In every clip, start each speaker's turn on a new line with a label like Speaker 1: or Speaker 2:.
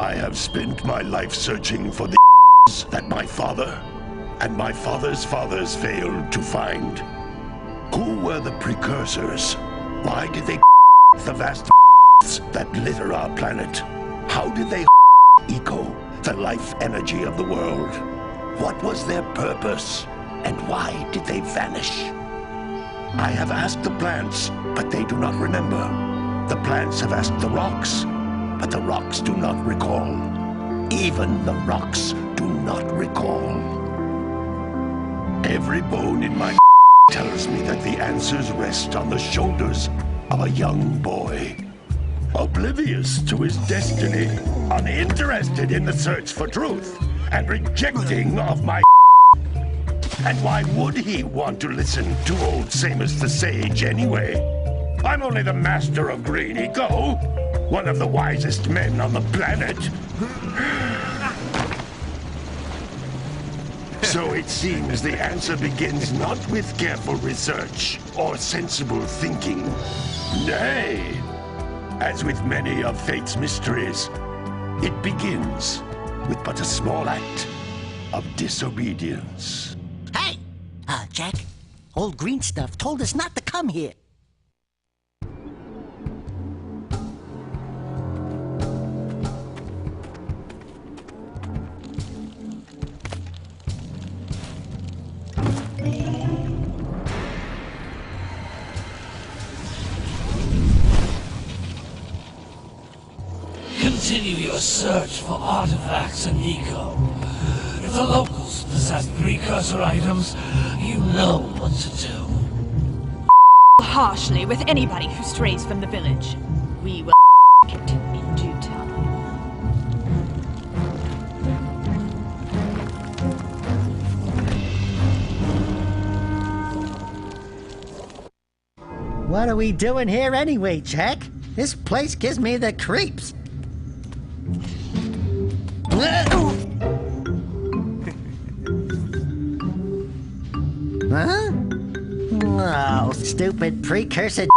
Speaker 1: I have spent my life searching for the that my father and my father's fathers failed to find. Who were the precursors? Why did they the vast that litter our planet? How did they eco the life energy of the world? What was their purpose? And why did they vanish? I have asked the plants, but they do not remember. The plants have asked the rocks, but the rocks do not recall. Even the rocks do not recall. Every bone in my tells me that the answers rest on the shoulders of a young boy. Oblivious to his destiny, uninterested in the search for truth, and rejecting of my And why would he want to listen to old Samus the Sage anyway? I'm only the master of green eco, one of the wisest men on the planet. So it seems the answer begins not with careful research or sensible thinking. Nay, as with many of fate's mysteries, it begins with but a small act of disobedience.
Speaker 2: Hey! Jack, old green stuff told us not to come here.
Speaker 3: Continue your search for artifacts and eco. If the locals possess precursor items, you know what to do.
Speaker 4: Harshly with anybody who strays from the village. We will it in due time.
Speaker 2: What are we doing here anyway, Jack? This place gives me the creeps. Huh? Oh, stupid precursor.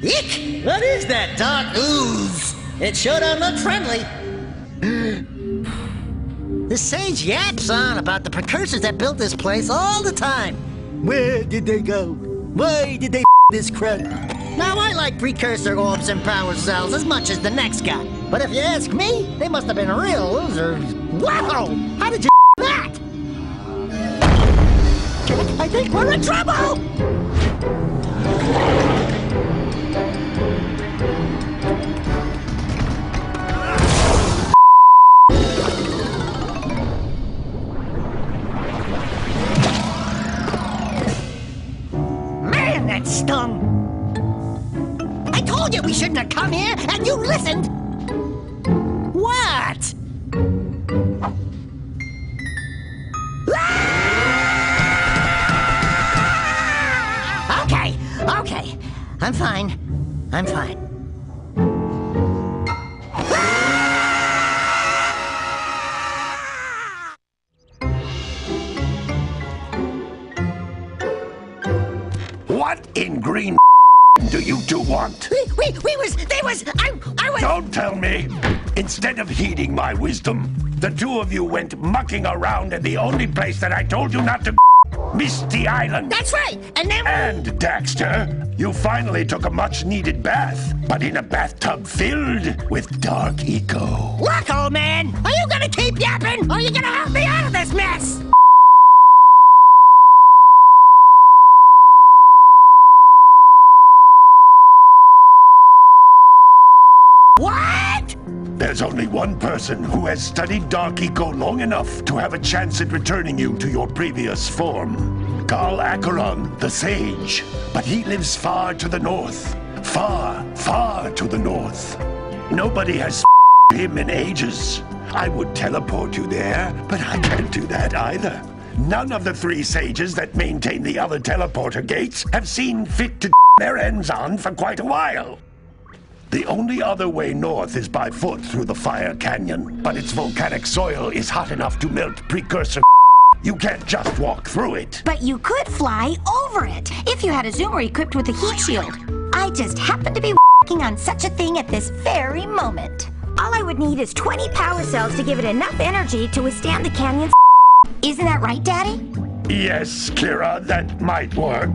Speaker 2: Eek! What is that dark ooze? It sure don't look friendly. The sage yaps on about the precursors that built this place all the time. Where did they go? Why did they this crud? Now, I like precursor orbs and power cells as much as the next guy. But if you ask me, they must have been real losers. Wow! How did you that? I think we're in trouble! Man, that stung! I told you we shouldn't have come here, and you listened! What? Okay. I'm fine.
Speaker 1: What in green do you two want?
Speaker 2: I was...
Speaker 1: Don't tell me! Instead of heeding my wisdom, the two of you went mucking around in the only place that I told you not to Misty Island.
Speaker 2: That's right, and then...
Speaker 1: And, Daxter, you finally took a much-needed bath, but in a bathtub filled with dark eco.
Speaker 2: Look, old man, are you gonna keep yapping, or are you gonna help me out of this mess? What?
Speaker 1: There's only one person who has studied dark eco long enough to have a chance at returning you to your previous form. Carl Acheron, the Sage. But he lives far to the north. Far to the north. Nobody has him in ages. I would teleport you there, but I can't do that either. None of the three sages that maintain the other teleporter gates have seen fit to their ends on for quite a while. The only other way north is by foot through the Fire Canyon, but its volcanic soil is hot enough to melt precursor. You can't just walk through it.
Speaker 5: But you could fly over it if you had a zoomer equipped with a heat shield. I just happen to be working on such a thing at this very moment. All I would need is 20 power cells to give it enough energy to withstand the canyon's. Isn't that right, Daddy?
Speaker 1: Yes, Kira, that might work.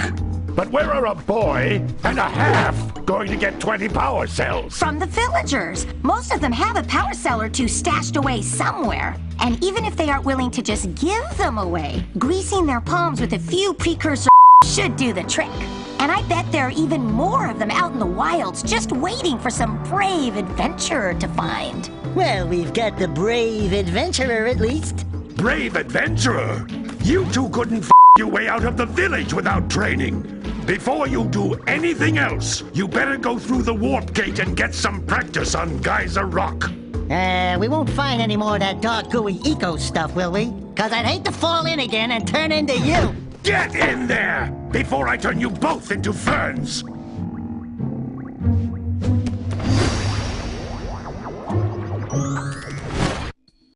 Speaker 1: But where are a boy and a half going to get 20 power cells?
Speaker 5: From the villagers. Most of them have a power cell or two stashed away somewhere. And even if they aren't willing to just give them away, greasing their palms with a few precursor should do the trick. And I bet there are even more of them out in the wilds just waiting for some brave adventurer to find.
Speaker 2: Well, we've got the brave adventurer at least.
Speaker 1: Brave adventurer? You two couldn't your way out of the village without training. Before you do anything else, you better go through the warp gate and get some practice on Geyser Rock.
Speaker 2: We won't find any more of that dark gooey eco stuff, will we? 'Cause I'd hate to fall in again and turn into you.
Speaker 1: Get in there before I turn you both into ferns.